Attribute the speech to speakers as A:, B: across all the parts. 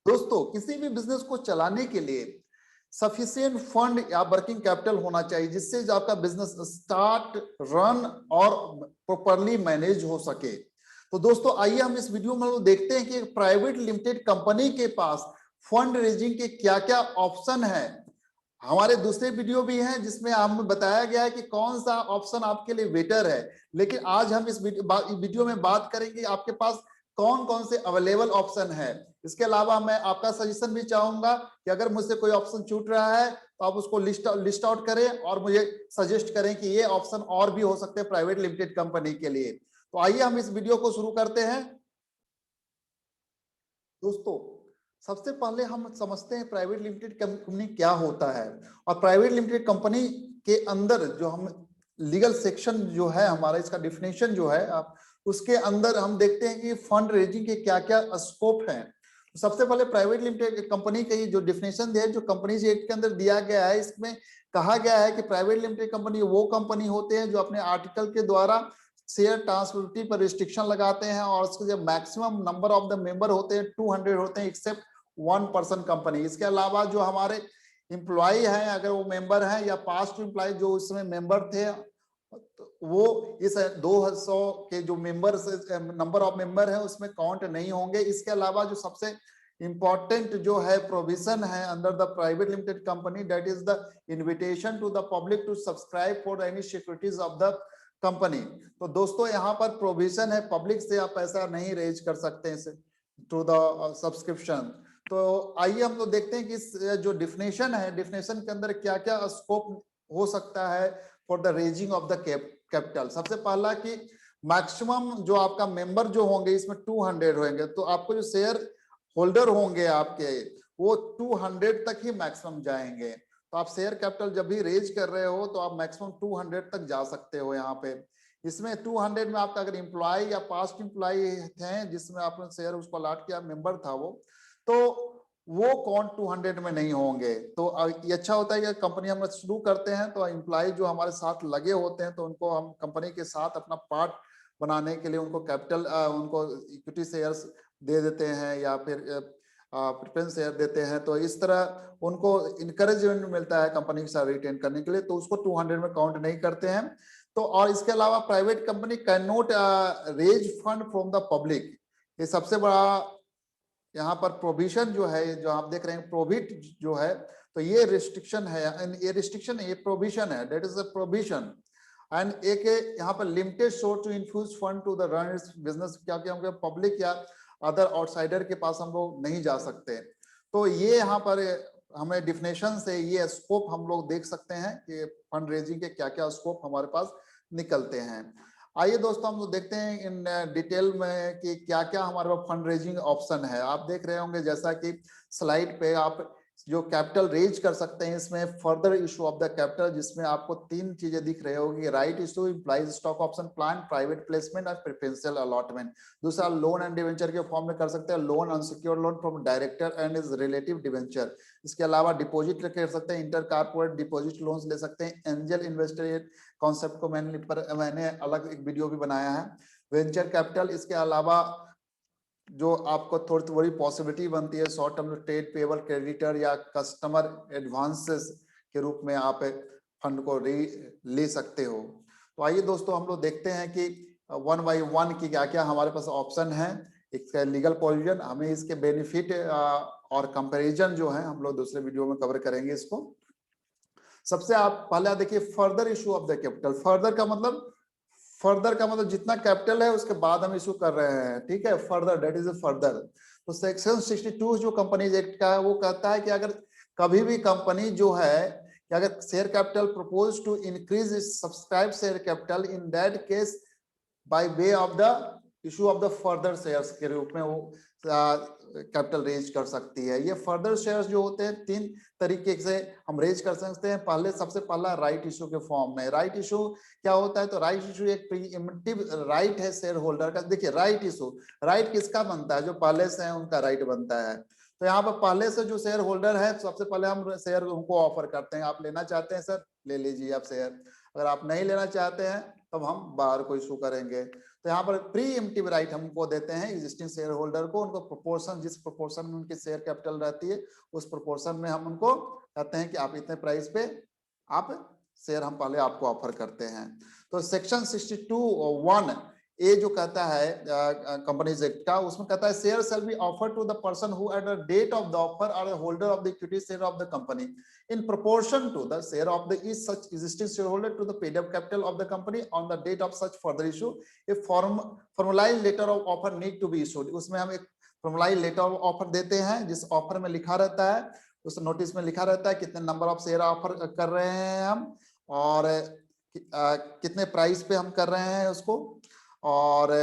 A: दोस्तों किसी भी बिजनेस को चलाने के लिए सफिशिएंट फंड या वर्किंग कैपिटल होना चाहिए, जिससे जो आपका बिजनेस स्टार्ट, रन और प्रॉपरली मैनेज हो सके। तो दोस्तों आइए हम इस वीडियो में देखते हैं कि प्राइवेट लिमिटेड कंपनी के पास फंड रेजिंग के क्या क्या ऑप्शन है। हमारे दूसरे वीडियो भी हैं जिसमें हमें बताया गया है कि कौन सा ऑप्शन आपके लिए बेटर है, लेकिन आज हम इस वीडियो में बात करेंगे आपके पास कौन कौन से अवेलेबल ऑप्शन है। इसके अलावा मैं आपका सजेशन भी चाहूंगा कि अगर मुझसे कोई ऑप्शन छूट रहा है तो आप उसको लिस्ट आउट करें और मुझे सजेस्ट करें कि ये ऑप्शन और भी हो सकते हैं प्राइवेट लिमिटेड कंपनी के लिए। तो आइए हम इस वीडियो को शुरू करते हैं। दोस्तों सबसे पहले हम समझते हैं प्राइवेट लिमिटेड कंपनी क्या होता है, और प्राइवेट लिमिटेड कंपनी के अंदर जो हम लीगल सेक्शन जो है हमारा, इसका डिफिनेशन जो है आप उसके अंदर हम देखते हैं कि फंड रेजिंग के क्या क्या स्कोप हैं। सबसे पहले प्राइवेट लिमिटेड कंपनी का जो डिफिनेशन है जो कंपनीज एक्ट के अंदर दिया गया है, इसमें कहा गया है कि प्राइवेट लिमिटेड कंपनी वो कंपनी होते हैं जो अपने आर्टिकल के द्वारा शेयर ट्रांसफिबिलिटी पर रिस्ट्रिक्शन लगाते हैं, और उसके जो maximum number of the member होते हैं 200 होते हैं एक्सेप्ट 1% कंपनी। इसके अलावा जो हमारे एम्प्लॉय हैं अगर वो मेंबर हैं या पास्ट एम्प्लॉय जो उसमें मेंबर थे वो इस 200 के जो मेंबर्स नंबर ऑफ मेंबर है उसमें काउंट नहीं होंगे। इसके अलावा जो सबसे इंपॉर्टेंट जो है प्रोविजन है under the private limited company, that is the invitation to the public to subscribe for any securities of the company. तो दोस्तों यहाँ पर प्रोविजन है, पब्लिक से आप पैसा नहीं रेज कर सकते हैं टू द सब्सक्रिप्शन। तो आइए हम लोग देखते हैं कि इस जो डिफिनेशन है, डिफिनेशन के अंदर क्या क्या स्कोप हो सकता है for the raising of the capital. सबसे पहला कि मैक्सिमम जो आपका मेंबर जो होंगे इसमें 200 होंगे, तो आपको जो शेयर होल्डर होंगे आपके वो 200 तक ही मैक्सिमम जाएंगे। तो आप शेयर कैपिटल जब भी रेज कर रहे हो तो आप मैक्सिमम 200 तक जा सकते हो यहाँ पे। इसमें 200 में आपका अगर एम्प्लॉय या पास्ट एम्प्लॉय थे जिसमें आपने शेयर उसको अलॉट किया, मेंबर था वो, तो वो कौन 200 में नहीं होंगे। तो ये अच्छा होता है कि कंपनी हम शुरू करते हैं तो एम्प्लॉय जो हमारे साथ लगे होते हैं तो उनको हम कंपनी के साथ अपना पार्ट बनाने के लिए उनको कैपिटल उनको इक्विटी शेयर्स दे देते हैं या फिर प्रेफरेंस शेयर देते हैं। तो इस तरह उनको इनकरेजमेंट मिलता है कंपनी के साथ रिटेन करने के लिए, तो उसको 200 में काउंट नहीं करते हैं। तो और इसके अलावा private company can not raise fund from the public. ये सबसे बड़ा यहाँ पर प्रोविजन जो है जो आप देख रहे हैं प्रोविट जो है, तो ये रिस्ट्रिक्शन है, ये रिस्ट्रिक्शन ये प्रोविजन है, that is a provision. And एक यहाँ पर limited source to infuse fund to the run its business, क्या हम पब्लिक या अदर आउटसाइडर के पास हम लोग नहीं जा सकते। तो ये यहाँ पर हमें डिफिनेशन से ये स्कोप हम लोग देख सकते हैं कि फंड रेजिंग के क्या क्या स्कोप हमारे पास निकलते हैं। आइए दोस्तों हम लोग देखते हैं इन डिटेल में कि क्या क्या हमारे पास फंड रेजिंग ऑप्शन है। आप देख रहे होंगे जैसा कि स्लाइड पे आप जो कैपिटल रेज कर सकते हैं, इसमें further issue of the capital, जिसमें आपको 3 चीजें दिख रहे होगी, right issue, implies stock option plan, private placement और प्रेफरेंशियल अलॉटमेंट। दूसरा लोन एंड डिवेंचर के फॉर्म में कर सकते हैं, loan unsecured loan from director and is relative debenture. इसके अलावा डिपॉजिट कर सकते हैं, इंटर कारपोरेट डिपॉजिट लोन्स ले सकते हैं, एंजल इन्वेस्टर कॉन्सेप्ट को मैंने अलग एक वीडियो भी बनाया है, वेंचर कैपिटल। इसके अलावा जो आपको थोड़ी थोड़ी पॉसिबिलिटी बनती है short term trade payable creditor या कस्टमर एडवांसेस के रूप में आप फंड को ले सकते हो। तो आइए दोस्तों हम लोग देखते हैं कि 1 बाय 1 की क्या क्या हमारे पास ऑप्शन है। इसका लीगल प्रोविजन, हमें इसके बेनिफिट और कंपैरिजन जो है हम लोग दूसरे वीडियो में कवर करेंगे इसको। सबसे आप पहले देखिए further issue of the capital. Further का मतलब जितना कैपिटल है उसके बाद हम इशू कर रहे हैं, ठीक है, फर्दर दैट इज फर्दर। तो सेक्शन 62 जो कंपनीज एक्ट का है वो कहता है कि अगर कभी भी कंपनी जो है कि अगर share capital propose to increase subscribe share capital, in that case by way of the issue of the further shares के रूप में वो कैपिटल रेज कर सकती है। ये फर्दर शेयर्स जो होते हैं 3 तरीके से हम रेज कर सकते हैं। पहले सबसे पहला राइट इशू के फॉर्म में। राइट इशू क्या होता है, तो राइट इशू एक प्रीएम्प्टिव राइट है शेयर होल्डर का। देखिए राइट इशू, राइट किसका बनता है, जो पहले से है उनका राइट बनता है। तो यहाँ पर पहले से जो शेयर होल्डर है सबसे पहले हम शेयर उनको ऑफर करते हैं, आप लेना चाहते हैं सर ले लीजिए आप शेयर, अगर आप नहीं लेना चाहते हैं तब हम बाहर को इशू करेंगे। तो यहाँ पर प्री एम्प्टिव राइट हमको देते हैं एग्जिस्टिंग शेयर होल्डर को, उनको प्रोपोर्शन, जिस प्रोपोर्शन में उनकी शेयर कैपिटल रहती है उस प्रोपोर्शन में हम उनको कहते हैं कि आप इतने प्राइस पे आप शेयर हम पहले आपको ऑफर करते हैं। तो सेक्शन 62(1) ये जो कहता है कंपनीज एक्ट का, उसमें कहता है share shall be offer to the person who at the date of the offer are holder of the equity share of the company in proportion to the share of the each such existing shareholder to the paid up capital of the company on the date of such further issue. A formalized letter of offer need to be issued. उसमें हम एक formalized letter of offer देते हैं जिस offer में लिखा रहता है, उस नोटिस में लिखा रहता है कितने नंबर ऑफ शेयर ऑफर कर रहे हैं हम और कितने प्राइस पे हम कर रहे हैं उसको, और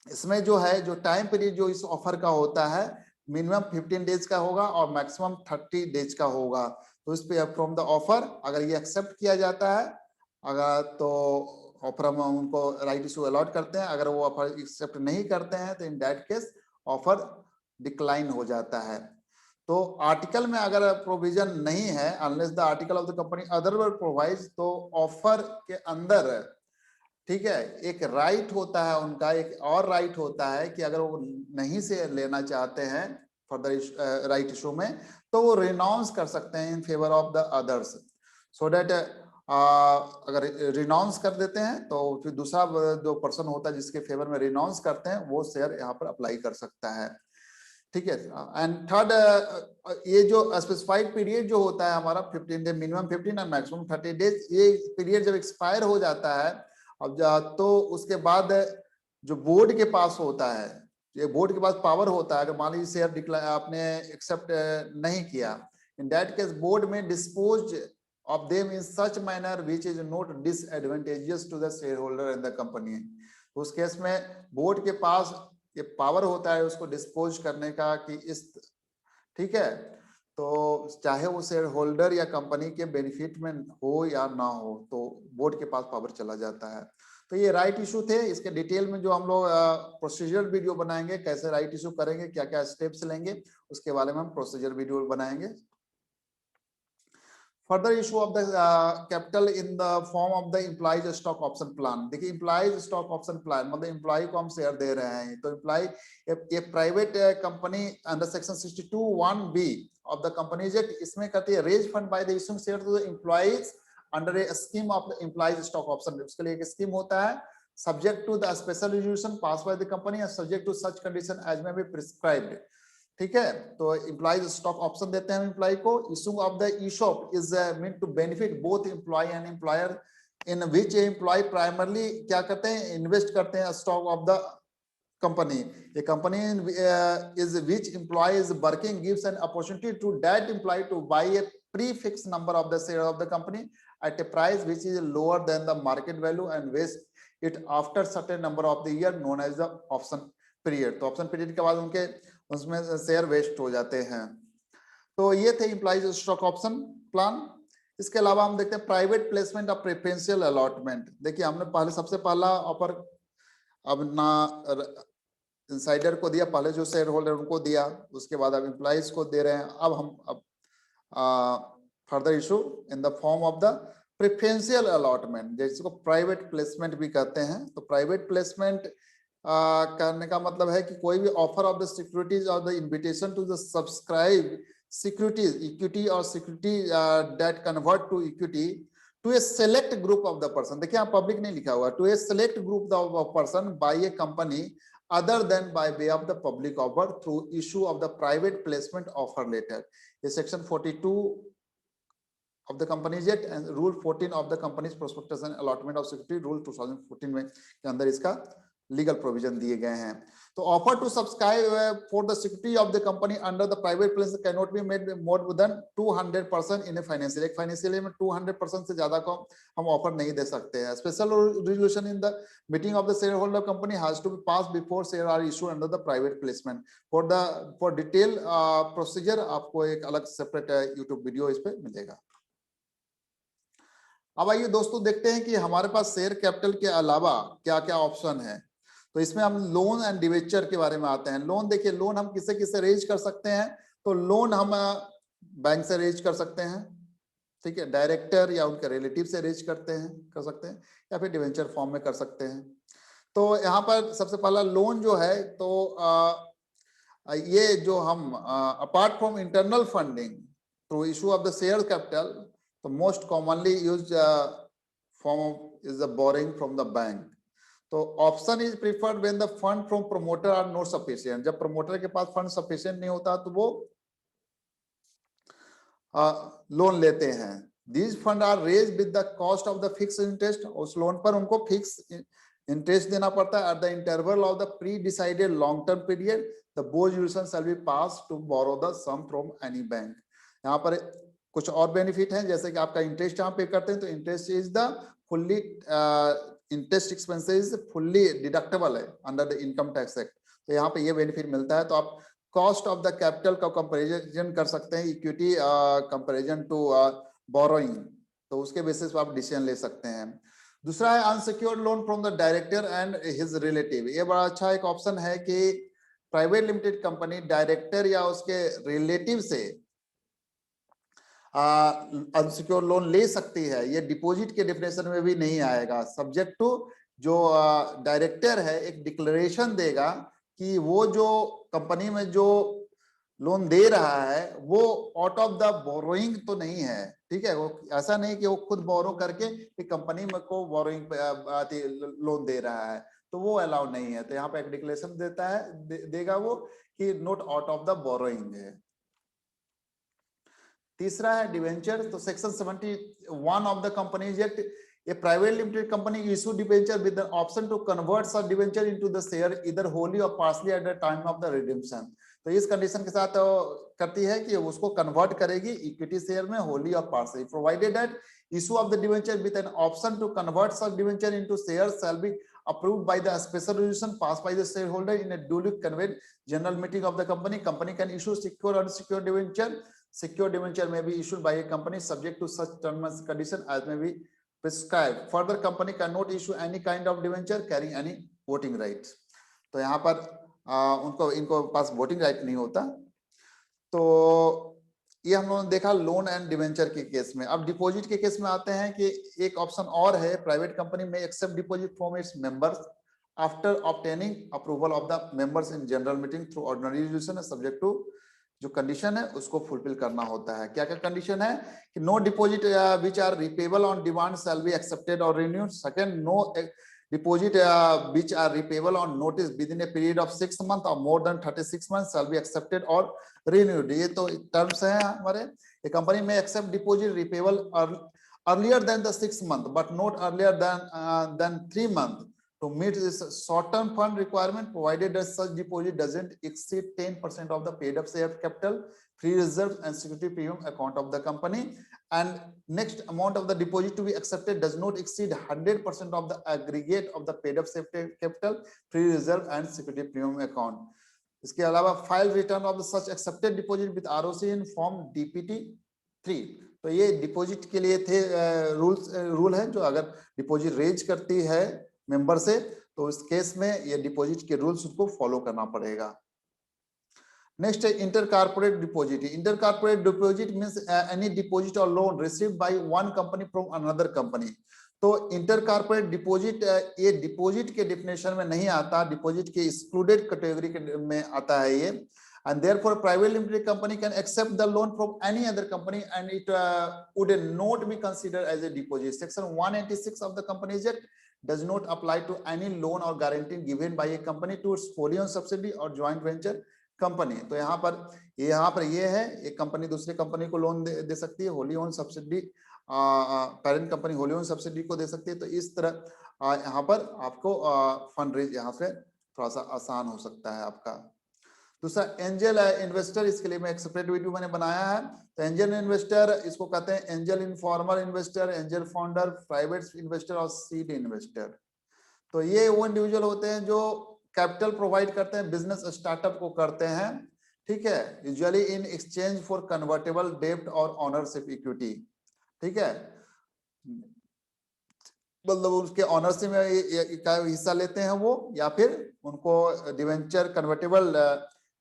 A: इसमें जो है जो टाइम पीरियड जो इस ऑफर का होता है मिनिमम 15 डेज का होगा और मैक्सिमम 30 डेज का होगा। तो इस पे फ्रॉम द ऑफर अगर ये एक्सेप्ट किया जाता है अगर तो ऑफर हम उनको राइट इशू अलॉट करते हैं, अगर वो ऑफर एक्सेप्ट नहीं करते हैं तो in that case offer decline हो जाता है। तो आर्टिकल में अगर प्रोविजन नहीं है unless the article of the company otherwise provides, तो ऑफर के अंदर ठीक है एक राइट होता है उनका, एक और राइट होता है कि अगर वो नहीं से लेना चाहते हैं फर्दर राइट इशू में तो वो रिनाउंस कर सकते हैं in favour of the others, so that अगर रिनाउंस कर देते हैं तो फिर दूसरा जो पर्सन होता है जिसके फेवर में रिनाउंस करते हैं वो शेयर यहाँ पर अप्लाई कर सकता है। ठीक है। एंड थर्ड ये जो स्पेसिफाइड पीरियड जो होता है हमारा 15 डे, मिनिमम 15 और मैक्सिमम 30 डेज, ये पीरियड जब एक्सपायर हो जाता है अब तो उसके बाद जो बोर्ड के पास होता है, ये बोर्ड के पास पावर होता है, अगर मान लीजिए शेयर आपने एक्सेप्ट नहीं किया, इन दैट केस बोर्ड में dispose of them in such manner which is not disadvantageous to the shareholder in the company. तो उस केस में बोर्ड के पास ये पावर होता है उसको डिस्पोज करने का कि इस, ठीक है, तो चाहे वो शेयर होल्डर या कंपनी के बेनिफिट में हो या ना हो तो बोर्ड के पास पावर चला जाता है। तो ये राइट इशू थे, इसके डिटेल में जो हम लोग प्रोसीजर वीडियो बनाएंगे कैसे राइट इशू करेंगे, क्या क्या स्टेप्स लेंगे, उसके बारे में हम प्रोसीजर वीडियो बनाएंगे। Further issue of the capital in the form of the employees stock option plan. देखिए एम्प्लॉइज स्टॉक ऑप्शन प्लान मतलब एम्प्लॉय को हम शेयर दे रहे हैं, तो एम्प्लॉय ये private company under section 62(1)(b of the Companies Act, इसमें कहती है raise fund by the issuing share to the employees under a scheme of the employees stock option. उसके लिए एक स्कीम होता है subject to the special resolution pass by the company and subject to such condition as may be prescribed. ठीक है, तो employees stock option देते हैं एम्प्लॉय को। Issue of the ESOP is meant to benefit both employee and employer in which employee primarily क्या करते हैं invest करते हैं stock of the company. A company is which employee is working gives an opportunity to that employee to buy a prefixed number of the share of the company at a price which is lower than the market value and vest it after certain number of the year known as the option period. तो option period के बाद उनके उसमें share waste हो जाते हैं। तो ये थे एम्प्लॉइज स्टॉक ऑप्शन प्लान। इसके अलावा हम देखते हैं private placement of preferential allotment. देखिए हमने पहले सबसे पहला ऑफर अब ना इनसाइडर को दिया, पहले जो शेयर होल्डर उनको दिया, उसके बाद अब एम्प्लॉइज को दे रहे हैं। अब हम further issue in the form of the preferential allotment जिसको प्राइवेट प्लेसमेंट भी कहते हैं। तो प्राइवेट प्लेसमेंट करने का मतलब है कि कोई भी ऑफर ऑफ द सिक्योरिटीज और the invitation to the subscribe securities equity और security that convert to equity to a select group of the person। देखिए यहाँ पब्लिक नहीं लिखा हुआ, to a select group of person by a company other than by way of the public offer through issue of the private placement offer letter। ये section 42 of the Companies Act and rule 14 of the company's prospectus and allotment of security rule 2014 में के अंदर इसका legal provision दिए गए हैं। तो offer to subscribe for the security of the company under the private placement can not be made more than 200% in a financial. एक financial में 200% से ज्यादा को हम ऑफर नहीं दे सकते हैं। Special resolution in the meeting of the shareholder company has to be pass before share are issue under the private placement. For detail procedure आपको एक अलग सेपरेट यूट्यूब वीडियो इस पे मिलेगा। अब आइए दोस्तों देखते हैं कि हमारे पास शेयर कैपिटल के अलावा क्या क्या ऑप्शन है। तो इसमें हम लोन एंड डिवेंचर के बारे में आते हैं। लोन देखिए, लोन हम किसे किसे रेज कर सकते हैं। तो लोन हम बैंक से रेज कर सकते हैं, ठीक है, डायरेक्टर या उनके रिलेटिव से रेज कर सकते हैं, या फिर डिवेंचर फॉर्म में कर सकते हैं। तो यहाँ पर सबसे पहला लोन जो है, तो ये जो हम apart from internal funding through issue of the share capital, तो most commonly use form is the borrowing from the bank. तो option is preferred when the fund from promoter are not sufficient. जब promoter के पास fund sufficient नहीं होता तो वो loan लेते हैं। These fund are raise with the cost of the fix interest. उस लोन पर उनको फिक्स इंटरेस्ट देना पड़ता है। At the interval of the pre decided long term period the board decision shall be pass to borrow the sum from any bank. यहाँ पर कुछ और बेनिफिट हैं, जैसे कि आपका इंटरेस्ट यहाँ पे करते हैं तो interest is the fully interest expenses fully deductible है under the income tax act. तो यहाँ पे ये बेनिफिट मिलता है। तो आप कॉस्ट ऑफ द कैपिटल का कंपैरिजन कर सकते हैं, इक्विटी कंपैरिजन टू बोरोइंग, तो उसके बेसिस पर आप डिसीजन ले सकते हैं। दूसरा है unsecured loan from the director and his relative. ये बड़ा अच्छा एक ऑप्शन है कि प्राइवेट लिमिटेड कंपनी डायरेक्टर या उसके रिलेटिव से अनसिक्योर लोन ले सकती है। ये डिपॉजिट के डेफिनेशन में भी नहीं आएगा, सब्जेक्ट टू जो डायरेक्टर है एक डिक्लेरेशन देगा कि वो जो कंपनी में जो लोन दे रहा है वो आउट ऑफ द बोरोइंग तो नहीं है, ठीक है। वो ऐसा नहीं कि वो खुद बोरो करके कंपनी में को बोरोइंग लोन दे रहा है, तो वो अलाउ नहीं है। तो यहाँ पे एक डिक्लेरेशन देता है देगा वो कि not out of the borrowing है। तीसरा है डिवेंचर। तो section 71 of the companies act, a private limited company issue debenture with the option to convert such debenture into the share either wholly or partially at the time of the redemption। तो इस condition के साथ करती है कि उसको convert करेगी equity share में होली और partially, provided that issue of the debenture with an option to convert such debenture into shares shall be approved by the special resolution passed by the shareholder in a duly convened general meeting of the company. Company can issue secure or unsecured debenture. Secure debenture may be issued by a company subject to such terms and conditions as may be prescribed. Further, company cannot issue any kind of debenture carrying any voting rights। तो यहाँ पर उनको इनको पास voting right नहीं होता। तो ये हम लोगों ने देखा लोन एंड डिवेंचर के केस में। अब डिपॉजिट के केस में आते हैं कि एक ऑप्शन और है, प्राइवेट कंपनी में accept deposit from its members after obtaining approval of the members in general meeting through ordinary resolution, subject to जो कंडीशन है उसको फुलफिल करना होता है। क्या क्या कंडीशन है कि no deposit which are repayable on demand shall be accepted और renewed. Second, no deposit which are repayable on notice within a period of 6 months और more than 36 months shall be accepted और renewed. ये तो terms हैं हमारे। ये company में accept deposit repayable earlier than the 6 months but not earlier than 3 months to meet this short-term fund requirement, provided that such deposit doesn't exceed 10% of the paid-up share capital, free reserves, and security premium account of the company. And next, amount of the deposit to be accepted does not exceed 100% of the aggregate of the paid-up share capital, free reserve, and security premium account. इसके अलावा file return of the such accepted deposit with ROC in form DPT 3। तो ये deposit के लिए थे rule है, जो अगर डिपॉजिट रेज करती है मेंबर से तो इस केस में ये डिपॉजिट के रूल्स को फॉलो करना पड़ेगा। नेक्स्ट है inter corporate deposit. Inter corporate deposit means any deposit और loan received by one company from another company. तो इंटर कारपोरेट डिपॉजिट ये डिपॉजिट के डेफिनेशन में नहीं आता, डिपॉजिट के एक्सक्लूडेड कैटेगरी में आता है ये। And therefore, private limited company can accept the loan from any other company, and it would not be considered as a deposit. Section 186 of the Companies Act does not apply to any loan or guarantee given by a company to its wholly owned subsidiary or joint venture company। तो यहाँ पर ये है, एक company दूसरे company को loan दे सकती है, Holi own subsidy parent company Holi own subsidy को दे सकती है। तो इस तरह यहाँ पर आपको फंड रेज यहाँ से थोड़ा सा आसान हो सकता है आपका। दूसरा एंजल इन्वेस्टर, इसके लिए मैं एक सेपरेट वीडियो मैंने बनाया है। तो एंजल इन्वेस्टर इसको कहते हैं angel informal investor, angel founder, private investor और सीड इन्वेस्टर। तो ये वो इंडिविजुअल होते हैं जो कैपिटल प्रोवाइड करते हैं, बिजनेस स्टार्टअप को करते हैं, ठीक है, usually in exchange for convertible डेब्ट और ऑनरशिप इक्विटी, ठीक है। मतलब उसके ऑनरशिप में का हिस्सा लेते हैं वो, या फिर उनको डिवेंचर कन्वर्टेबल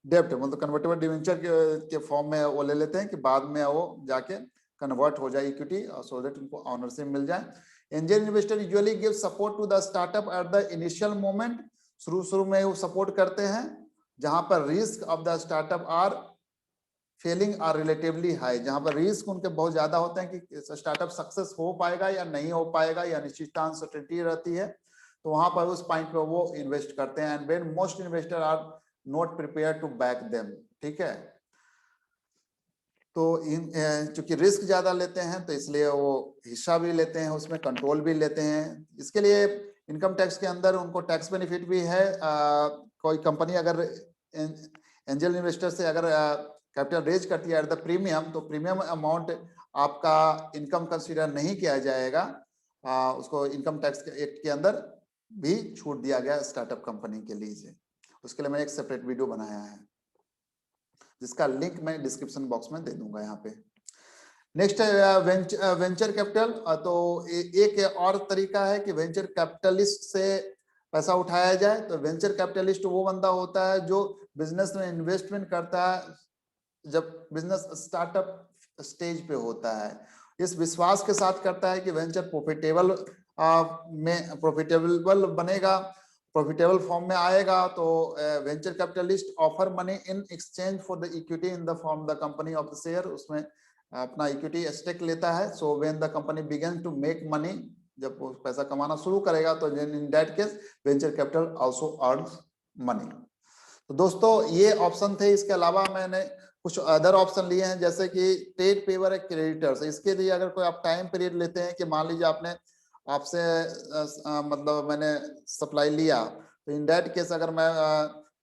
A: डेब्ट मतलब कन्वर्टेबल डिवेंचर के फॉर्म में वो ले लेते हैं कि बाद में वो जाके कन्वर्ट हो जाए इक्विटी, सो दैट उनको ऑनरशिप मिल जाए। Angel investor usually give support to the startup at the initial moment, शुरू में वो सपोर्ट करते हैं जहां पर risk of the startup are failing are relatively high, जहां पर रिस्क उनके बहुत ज्यादा होते हैं कि स्टार्टअप सक्सेस हो पाएगा या नहीं हो पाएगा, या अनिश्चितता अनसर्टेनिटी रहती है, तो वहां पर उस पॉइंट पे वो इन्वेस्ट करते हैं। And when most investor are not prepare to back them, ठीक है। तो चूंकि रिस्क ज्यादा लेते हैं तो इसलिए वो हिस्सा भी लेते हैं, उसमें कंट्रोल भी लेते हैं। इसके लिए इनकम टैक्स के अंदर उनको टैक्स बेनिफिट भी है। कोई कंपनी अगर एंजल इन्वेस्टर से अगर कैपिटल रेज करती है एट द प्रीमियम, तो प्रीमियम अमाउंट आपका इनकम कंसीडर नहीं किया जाएगा। उसको इनकम टैक्स एक्ट के अंदर भी छूट दिया गया स्टार्टअप कंपनी के लिए। उसके लिए मैं एक सेपरेट वीडियो बनाया है जिसका लिंक मैं डिस्क्रिप्शन बॉक्स में दे दूंगा यहाँ पे। नेक्स्ट है वेंचर कैपिटल। तो एक और तरीका है कि वेंचर कैपिटलिस्ट से पैसा उठाया जाए। तो वेंचर कैपिटलिस्ट वो बंदा होता है जो बिजनेस में इन्वेस्टमेंट करता है जब बिजनेस स्टार्टअप स्टेज पे होता है। इस विश्वास के साथ करता है कि वेंचर प्रॉफिटेबल बनेगा, प्रॉफिटेबल फॉर्म में आएगा। तो venture capitalist offer money in exchange for the equity in the form the company of the share, उसमें अपना इक्विटी स्टेक लेता है। So when the company begin to make money, जब वो पैसा कमाना शुरू करेगा तो in that case venture capital also earns money. तो दोस्तों ये ऑप्शन थे। इसके अलावा मैंने कुछ अदर ऑप्शन लिए हैं जैसे कि ट्रेड पेवर है क्रेडिटर्स। इसके लिए अगर कोई आप टाइम पीरियड लेते हैं कि मान लीजिए आपसे मतलब मैंने सप्लाई लिया, तो इन दैट केस अगर मैं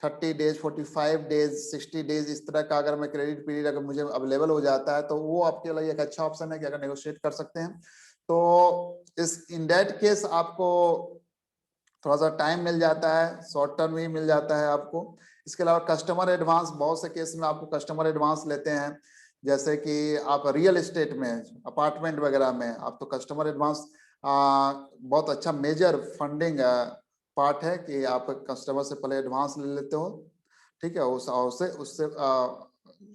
A: 30 डेज 45 डेज 60 डेज इस तरह का अगर मैं क्रेडिट पीरियड अगर मुझे अवेलेबल हो जाता है तो वो आपके लिए एक अच्छा ऑप्शन है कि अगर नेगोशिएट कर सकते हैं। तो इस इन दैट केस आपको थोड़ा सा टाइम मिल जाता है, शॉर्ट टर्म ही मिल जाता है आपको। इसके अलावा कस्टमर एडवांस, बहुत से केस में आपको कस्टमर एडवांस लेते हैं। जैसे कि आप रियल एस्टेट में अपार्टमेंट वगैरह में आप तो कस्टमर एडवांस बहुत अच्छा मेजर फंडिंग पार्ट है कि आप कस्टमर से पहले एडवांस ले लेते हो, ठीक है, उससे उससे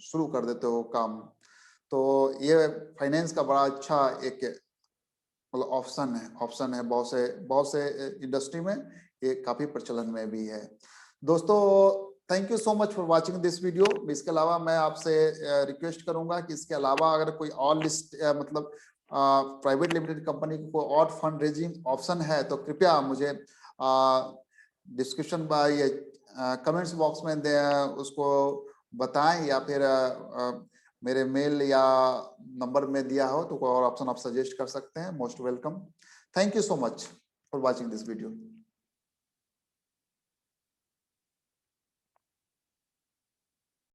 A: शुरू कर देते हो काम। तो ये फाइनेंस का बड़ा अच्छा एक मतलब ऑप्शन है बहुत से इंडस्ट्री में, ये काफी प्रचलन में भी है। दोस्तों thank you so much for watching this video. इसके अलावा मैं आपसे रिक्वेस्ट करूंगा कि इसके अलावा अगर कोई और लिस्ट मतलब प्राइवेट लिमिटेड कंपनी को कोई और फंड रेजिंग ऑप्शन है तो कृपया मुझे डिस्क्रिप्शन ये कमेंट्स बॉक्स में उसको बताएं, या फिर मेरे मेल या नंबर में दिया हो तो कोई और ऑप्शन आप सजेस्ट कर सकते हैं। Most welcome. Thank you so much for watching this video.